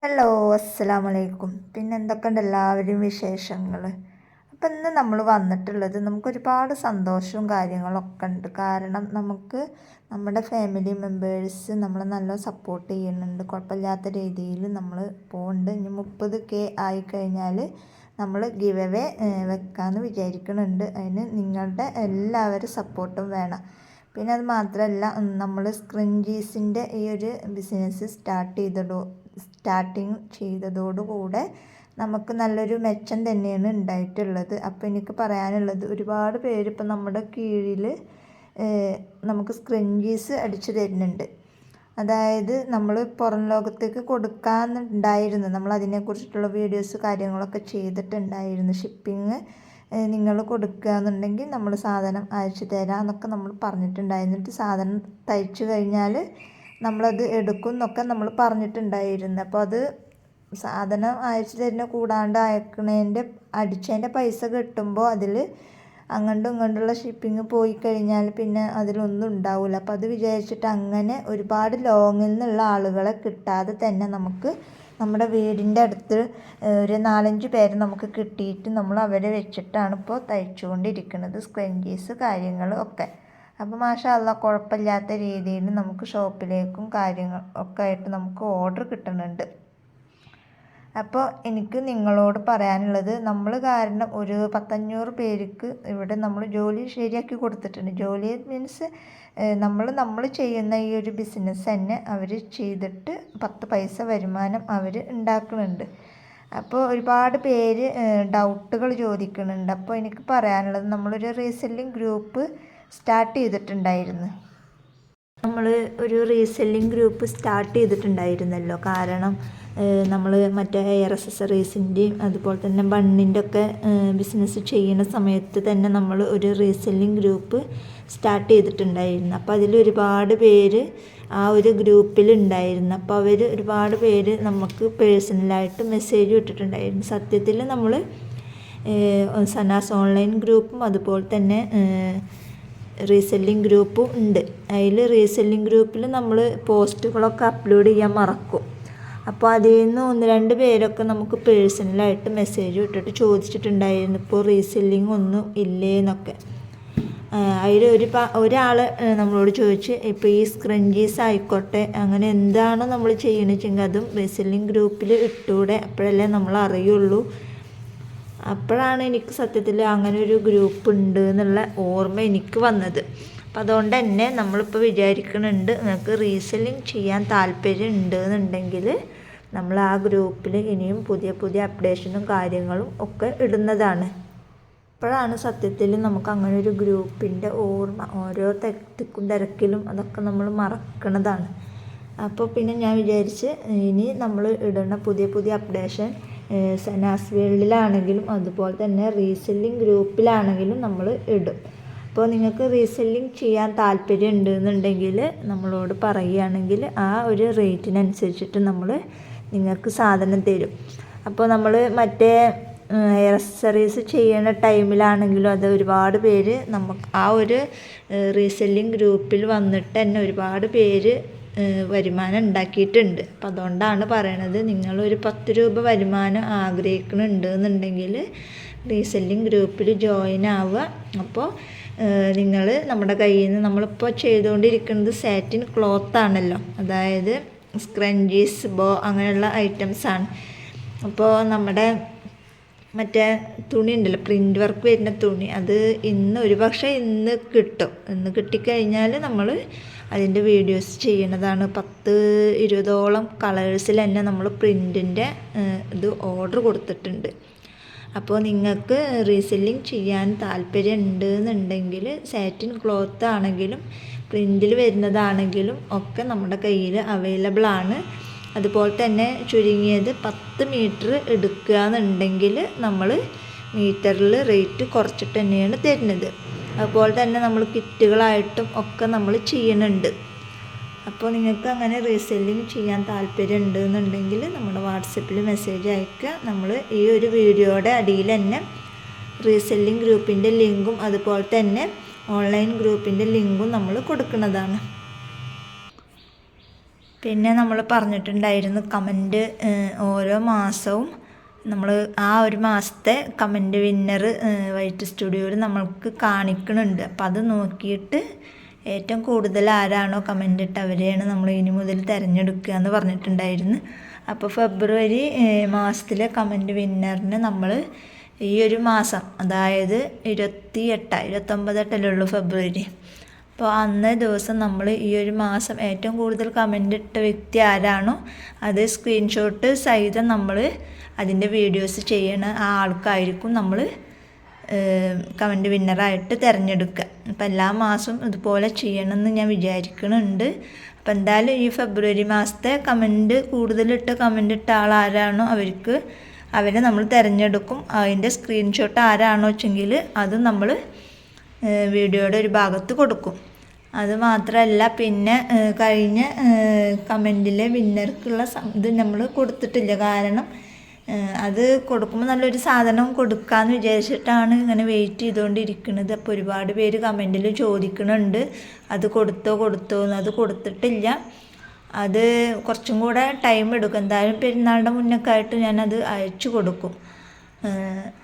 Hello, അസ്സലാമലൈക്കും. പിന്നെ എന്തൊക്കെയുണ്ട് എല്ലാവരും വിശേഷങ്ങൾ? അപ്പം ഇന്ന് നമ്മൾ വന്നിട്ടുള്ളത് നമുക്കൊരുപാട് സന്തോഷവും കാര്യങ്ങളൊക്കെ ഉണ്ട്. കാരണം നമുക്ക് നമ്മുടെ ഫാമിലി മെമ്പേഴ്സ് നമ്മളെ നല്ല സപ്പോർട്ട് ചെയ്യുന്നുണ്ട്. കുഴപ്പമില്ലാത്ത രീതിയിൽ നമ്മൾ പോകുന്നുണ്ട്. ഇനി 30K ആയിക്കഴിഞ്ഞാൽ നമ്മൾ ഗിവ് അവേ വെക്കാമെന്ന് വിചാരിക്കുന്നുണ്ട്. അതിന് നിങ്ങളുടെ എല്ലാവരും സപ്പോർട്ടും വേണം. പിന്നെ അത് മാത്രമല്ല, നമ്മൾ സ്ക്രഞ്ചീസിൻ്റെ ഈ ഒരു ബിസിനസ് സ്റ്റാർട്ടിങ് ചെയ്തതോടുകൂടെ നമുക്ക് നല്ലൊരു മെച്ചം തന്നെയാണ് ഉണ്ടായിട്ടുള്ളത്. അപ്പോൾ എനിക്ക് പറയാനുള്ളത്, ഒരുപാട് പേര് ഇപ്പം നമ്മുടെ കീഴിൽ നമുക്ക് സ്ക്രഞ്ചീസ് അടിച്ചു തരുന്നുണ്ട്. അതായത് നമ്മൾ പുറം ലോകത്തേക്ക് കൊടുക്കാമെന്നുണ്ടായിരുന്നു. നമ്മൾ അതിനെക്കുറിച്ചിട്ടുള്ള വീഡിയോസ് കാര്യങ്ങളൊക്കെ ചെയ്തിട്ടുണ്ടായിരുന്നു. ഷിപ്പിങ് നിങ്ങൾ കൊടുക്കുകയെന്നുണ്ടെങ്കിൽ നമ്മൾ സാധനം അയച്ചു തരാം എന്നൊക്കെ നമ്മൾ പറഞ്ഞിട്ടുണ്ടായിരുന്നു. എന്നിട്ട് സാധനം തയ്ച്ചു കഴിഞ്ഞാൽ നമ്മളത് എടുക്കും എന്നൊക്കെ നമ്മൾ പറഞ്ഞിട്ടുണ്ടായിരുന്നു. അപ്പോൾ അത് സാധനം അയച്ചു തരുന്ന കൂടാണ്ട് അടിച്ചതിൻ്റെ പൈസ കിട്ടുമ്പോൾ അതിൽ അങ്ങോട്ടും ഇങ്ങോട്ടുള്ള ഷിപ്പിങ് പോയി കഴിഞ്ഞാൽ പിന്നെ അതിലൊന്നും ഉണ്ടാവില്ല. അപ്പോൾ അത് വിചാരിച്ചിട്ട് അങ്ങനെ ഒരുപാട് ലോങ്ങിൽ നിന്നുള്ള ആളുകളെ കിട്ടാതെ തന്നെ നമുക്ക് നമ്മുടെ വീടിൻ്റെ അടുത്ത് ഒരു 4-5 പേര് നമുക്ക് കിട്ടിയിട്ട് നമ്മൾ അവരെ വെച്ചിട്ടാണ് ഇപ്പോൾ തയ്ച്ചുകൊണ്ടിരിക്കുന്നത്, സ്ക്രഞ്ചീസ് കാര്യങ്ങൾ ഒക്കെ. അപ്പോൾ മാഷാ അല്ലാഹ് കുഴപ്പമില്ലാത്ത രീതിയിൽ നമുക്ക് ഷോപ്പിലേക്കും കാര്യങ്ങൾ ഒക്കെ ആയിട്ട് നമുക്ക് ഓർഡർ കിട്ടുന്നുണ്ട്. അപ്പോൾ എനിക്ക് നിങ്ങളോട് പറയാനുള്ളത്, നമ്മൾ കാരണം ഒരു 10-500 പേർക്ക് ഇവിടെ നമ്മൾ ജോലി ശരിയാക്കി കൊടുത്തിട്ടുണ്ട്. ജോലി മീൻസ് നമ്മൾ ചെയ്യുന്ന ഈ ഒരു ബിസിനസ് തന്നെ അവർ ചെയ്തിട്ട് 10 പൈസ വരുമാനം അവർ ഉണ്ടാക്കുന്നുണ്ട്. അപ്പോൾ ഒരുപാട് പേര് ഡൗട്ടുകൾ ചോദിക്കുന്നുണ്ട്. അപ്പോൾ എനിക്ക് പറയാനുള്ളത്, നമ്മളൊരു റീസെല്ലിംഗ് ഗ്രൂപ്പ് സ്റ്റാർട്ട് ചെയ്തിട്ടുണ്ടായിരുന്നു. നമ്മൾ ഒരു റീസെല്ലിംഗ് ഗ്രൂപ്പ് സ്റ്റാർട്ട് ചെയ്തിട്ടുണ്ടായിരുന്നല്ലോ. കാരണം നമ്മൾ മറ്റേ ഹെയർ അക്സസറീസിൻ്റെയും അതുപോലെ തന്നെ ബണ്ണിൻ്റെ ഒക്കെ ബിസിനസ് ചെയ്യുന്ന സമയത്ത് തന്നെ നമ്മൾ ഒരു റീസെല്ലിംഗ് ഗ്രൂപ്പ് സ്റ്റാർട്ട് ചെയ്തിട്ടുണ്ടായിരുന്നു. അപ്പോൾ അതിൽ ഒരുപാട് പേര് ആ ഒരു ഗ്രൂപ്പിലുണ്ടായിരുന്നു. അപ്പോൾ അവർ ഒരുപാട് പേര് നമുക്ക് പേഴ്സണലായിട്ട് മെസ്സേജ് ഇട്ടിട്ടുണ്ടായിരുന്നു. സത്യത്തിൽ നമ്മൾ സനാസ് ഓൺലൈൻ ഗ്രൂപ്പും അതുപോലെ തന്നെ റീസെല്ലിംഗ് ഗ്രൂപ്പും ഉണ്ട്. അതിൽ റീസെല്ലിംഗ് ഗ്രൂപ്പിൽ നമ്മൾ പോസ്റ്റുകളൊക്കെ അപ്ലോഡ് ചെയ്യാൻ മറക്കും. അപ്പോൾ അതിൽ നിന്ന് 1-2 പേരൊക്കെ നമുക്ക് പേഴ്സണലായിട്ട് മെസ്സേജ് ഇട്ടിട്ട് ചോദിച്ചിട്ടുണ്ടായിരുന്നു, ഇപ്പോൾ റീസെല്ലിംഗ് ഒന്നും ഇല്ലേ എന്നൊക്കെ. അതിൽ ഒരാൾ നമ്മളോട് ചോദിച്ച്, ഇപ്പോൾ ഈ സ്ക്രഞ്ചീസ് ആയിക്കോട്ടെ അങ്ങനെ എന്താണോ നമ്മൾ ചെയ്യണമെന്ന് വെച്ചെങ്കിൽ അതും റീസെല്ലിംഗ് ഗ്രൂപ്പിൽ ഇട്ടൂടെ, അപ്പോഴല്ലേ നമ്മൾ അറിയുള്ളൂ. അപ്പോഴാണ് എനിക്ക് സത്യത്തിൽ അങ്ങനെ ഒരു ഗ്രൂപ്പ് ഉണ്ട് എന്നുള്ള ഓർമ്മ എനിക്ക് വന്നത്. അപ്പം അതുകൊണ്ട് തന്നെ നമ്മളിപ്പോൾ വിചാരിക്കുന്നുണ്ട്, നിങ്ങൾക്ക് റീസെല്ലിംഗ് ചെയ്യാൻ താല്പര്യം ഉണ്ട് എന്നുണ്ടെങ്കിൽ നമ്മൾ ആ ഗ്രൂപ്പിൽ ഇനിയും പുതിയ പുതിയ അപ്ഡേഷനും കാര്യങ്ങളും ഒക്കെ ഇടുന്നതാണ്. അപ്പോഴാണ് സത്യത്തിൽ നമുക്ക് അങ്ങനെ ഒരു ഗ്രൂപ്പിൻ്റെ ഓർമ്മ, ഓരോ തിക്കും തിരക്കിലും അതൊക്കെ നമ്മൾ മറക്കുന്നതാണ്. അപ്പോൾ പിന്നെ ഞാൻ വിചാരിച്ച് ഇനി നമ്മൾ ഇടുന്ന പുതിയ പുതിയ അപ്ഡേഷൻ സനാസ് വേൾഡിലാണെങ്കിലും അതുപോലെ തന്നെ റീസെല്ലിംഗ് ഗ്രൂപ്പിലാണെങ്കിലും നമ്മൾ ഇടും. അപ്പോൾ നിങ്ങൾക്ക് റീസെല്ലിംഗ് ചെയ്യാൻ താല്പര്യം ഉണ്ടെന്നുണ്ടെങ്കിൽ നമ്മളോട് പറയുകയാണെങ്കിൽ ആ ഒരു റേറ്റിനനുസരിച്ചിട്ട് നമ്മൾ നിങ്ങൾക്ക് സാധനം തരും. അപ്പോൾ നമ്മൾ മറ്റേ ഹെയർ അക്സസറീസ് ചെയ്യുന്ന ടൈമിലാണെങ്കിലും അത് ഒരുപാട് പേര് നമുക്ക് ആ ഒരു റീസെല്ലിംഗ് ഗ്രൂപ്പിൽ വന്നിട്ട് തന്നെ ഒരുപാട് പേര് വരുമാനം ഉണ്ടാക്കിയിട്ടുണ്ട്. അപ്പോൾ അതുകൊണ്ടാണ് പറയണത്, നിങ്ങളൊരു 10 രൂപ വരുമാനം ആഗ്രഹിക്കുന്നുണ്ട് എന്നുണ്ടെങ്കിൽ റീസെല്ലിംഗ് ഗ്രൂപ്പിൽ ജോയിൻ ആവുക. അപ്പോൾ നിങ്ങൾ നമ്മുടെ കയ്യിൽ നിന്ന്, നമ്മളിപ്പോൾ ചെയ്തുകൊണ്ടിരിക്കുന്നത് സാറ്റിൻ ക്ലോത്ത് ആണല്ലോ, അതായത് സ്ക്രഞ്ചീസ്, ബോ അങ്ങനെയുള്ള ഐറ്റംസാണ്. അപ്പോൾ നമ്മുടെ മറ്റേ തുണി ഉണ്ടല്ലോ, പ്രിൻ്റ് വർക്ക് വരുന്ന തുണി, അത് ഇന്ന് കിട്ടും. ഇന്ന് കിട്ടിക്കഴിഞ്ഞാൽ നമ്മൾ അതിൻ്റെ വീഡിയോസ് ചെയ്യണതാണ്. 10-20ഓളം കളേഴ്സിൽ തന്നെ നമ്മൾ പ്രിൻറ്റിൻ്റെ ഇത് ഓർഡർ കൊടുത്തിട്ടുണ്ട്. അപ്പോൾ നിങ്ങൾക്ക് റീസെല്ലിംഗ് ചെയ്യാൻ താല്പര്യം ഉണ്ട് എന്നുണ്ടെങ്കിൽ സാറ്റിൻ ക്ലോത്ത് ആണെങ്കിലും പ്രിൻറ്റിൽ വരുന്നതാണെങ്കിലും ഒക്കെ നമ്മുടെ കയ്യിൽ അവൈലബിൾ ആണ്. അതുപോലെ തന്നെ ചുരുങ്ങിയത് 10 മീറ്റർ എടുക്കുക എന്നുണ്ടെങ്കിൽ നമ്മൾ മീറ്ററിൽ റേറ്റ് കുറച്ചിട്ട് തന്നെയാണ് തരുന്നത്. അതുപോലെ തന്നെ നമ്മൾ കിറ്റുകളായിട്ടും ഒക്കെ നമ്മൾ ചെയ്യുന്നുണ്ട്. അപ്പോൾ നിങ്ങൾക്ക് അങ്ങനെ റീസെല്ലിംഗ് ചെയ്യാൻ താല്പര്യം ഉണ്ട് എന്നുണ്ടെങ്കിൽ നമ്മുടെ വാട്സപ്പിൽ മെസ്സേജ് അയക്കുക. നമ്മൾ ഈ ഒരു വീഡിയോയുടെ അടിയിൽ തന്നെ റീസെല്ലിംഗ് ഗ്രൂപ്പിൻ്റെ ലിങ്കും അതുപോലെ തന്നെ ഓൺലൈൻ ഗ്രൂപ്പിൻ്റെ ലിങ്കും നമ്മൾ കൊടുക്കുന്നതാണ്. പിന്നെ നമ്മൾ പറഞ്ഞിട്ടുണ്ടായിരുന്നു കമൻറ്റ് ഓരോ മാസവും നമ്മൾ ആ ഒരു മാസത്തെ കമൻറ്റ് വിന്നർ വൈറ്റ് സ്റ്റുഡിയോയിൽ നമ്മൾക്ക് കാണിക്കുന്നുണ്ട്. അപ്പം അത് നോക്കിയിട്ട് ഏറ്റവും കൂടുതൽ ആരാണോ കമൻ്റ് ഇട്ട് അവരെയാണ് നമ്മൾ ഇനി മുതൽ തിരഞ്ഞെടുക്കുക എന്ന് പറഞ്ഞിട്ടുണ്ടായിരുന്നു. അപ്പോൾ ഫെബ്രുവരി മാസത്തിലെ കമൻറ്റ് വിന്നറിന് നമ്മൾ ഈ ഒരു മാസം, അതായത് 29 ഉള്ളൂ ഫെബ്രുവരി. അപ്പോൾ അന്നേ ദിവസം നമ്മൾ ഈ ഒരു മാസം ഏറ്റവും കൂടുതൽ കമൻ്റ് ഇട്ട വ്യക്തി ആരാണോ അത് സ്ക്രീൻഷോട്ട് സഹിതം നമ്മൾ അതിൻ്റെ വീഡിയോസ് ചെയ്യണ ആ ആൾക്കായിരിക്കും നമ്മൾ കമൻറ്റ് വിന്നറായിട്ട് തിരഞ്ഞെടുക്കുക. അപ്പോൾ എല്ലാ മാസവും ഇതുപോലെ ചെയ്യണമെന്ന് ഞാൻ വിചാരിക്കുന്നുണ്ട്. അപ്പോൾ എന്തായാലും ഈ ഫെബ്രുവരി മാസത്തെ കൂടുതലിട്ട് കമൻ്റ് ഇട്ട ആളാരാണോ അവരെ നമ്മൾ തിരഞ്ഞെടുക്കും. അതിൻ്റെ സ്ക്രീൻഷോട്ട് ആരാണോ വെച്ചെങ്കിൽ അത് നമ്മൾ വീഡിയോയുടെ ഒരു ഭാഗത്ത് കൊടുക്കും. അത് മാത്രമല്ല, പിന്നെ കഴിഞ്ഞ കമൻറ്റിലെ വിന്നർക്കുള്ള ഇത് നമ്മൾ കൊടുത്തിട്ടില്ല. കാരണം അത് കൊടുക്കുമ്പോൾ നല്ലൊരു സാധനം കൊടുക്കാമെന്ന് വിചാരിച്ചിട്ടാണ് ഇങ്ങനെ വെയിറ്റ് ചെയ്തുകൊണ്ടിരിക്കുന്നത്. അപ്പോൾ ഒരുപാട് പേര് കമൻറ്റിൽ ചോദിക്കുന്നുണ്ട് അത് കൊടുത്തോ എന്ന്. അത് കൊടുത്തിട്ടില്ല. അത് കുറച്ചും കൂടെ ടൈം എടുക്കും. എന്തായാലും പെരുന്നാളുടെ മുന്നൊക്കെ ആയിട്ട് ഞാനത് അയച്ചു കൊടുക്കും.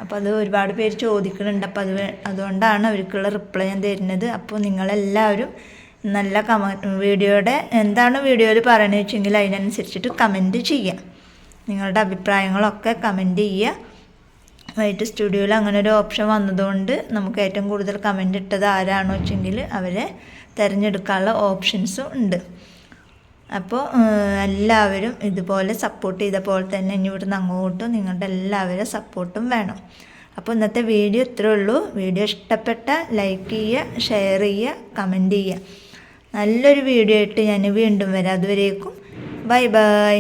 അപ്പോൾ അത് ഒരുപാട് പേര് ചോദിക്കുന്നുണ്ട്. അപ്പോൾ അതുകൊണ്ടാണ് അവർക്കുള്ള റിപ്ലൈ ഞാൻ തരുന്നത്. അപ്പോൾ നിങ്ങളെല്ലാവരും നല്ല വീഡിയോയുടെ എന്താണ് വീഡിയോയിൽ പറയണത് വെച്ചെങ്കിൽ അതിനനുസരിച്ചിട്ട് കമൻറ്റ് ചെയ്യാം. നിങ്ങളുടെ അഭിപ്രായങ്ങളൊക്കെ കമൻറ്റ് ചെയ്യുക. വൈറ്റ് സ്റ്റുഡിയോയിൽ അങ്ങനെ ഒരു ഓപ്ഷൻ വന്നതുകൊണ്ട് നമുക്ക് ഏറ്റവും കൂടുതൽ കമൻറ്റ് ഇട്ടത് ആരാണോ വെച്ചെങ്കിൽ അവരെ തിരഞ്ഞെടുക്കാനുള്ള ഓപ്ഷൻസും ഉണ്ട്. അപ്പോൾ എല്ലാവരും ഇതുപോലെ സപ്പോർട്ട് ചെയ്ത പോലെ തന്നെ ഇനി ഇവിടുന്ന് അങ്ങോട്ടും നിങ്ങളുടെ എല്ലാവരും സപ്പോർട്ടും വേണം. അപ്പോൾ ഇന്നത്തെ വീഡിയോ ഇത്രയേ ഉള്ളൂ. വീഡിയോ ഇഷ്ടപ്പെട്ട ലൈക്ക് ചെയ്യുക, ഷെയർ ചെയ്യുക, കമൻറ്റ് ചെയ്യുക. നല്ലൊരു വീഡിയോ ആയിട്ട് ഞാൻ വീണ്ടും വരാം. അതുവരേക്കും ബൈ ബൈ.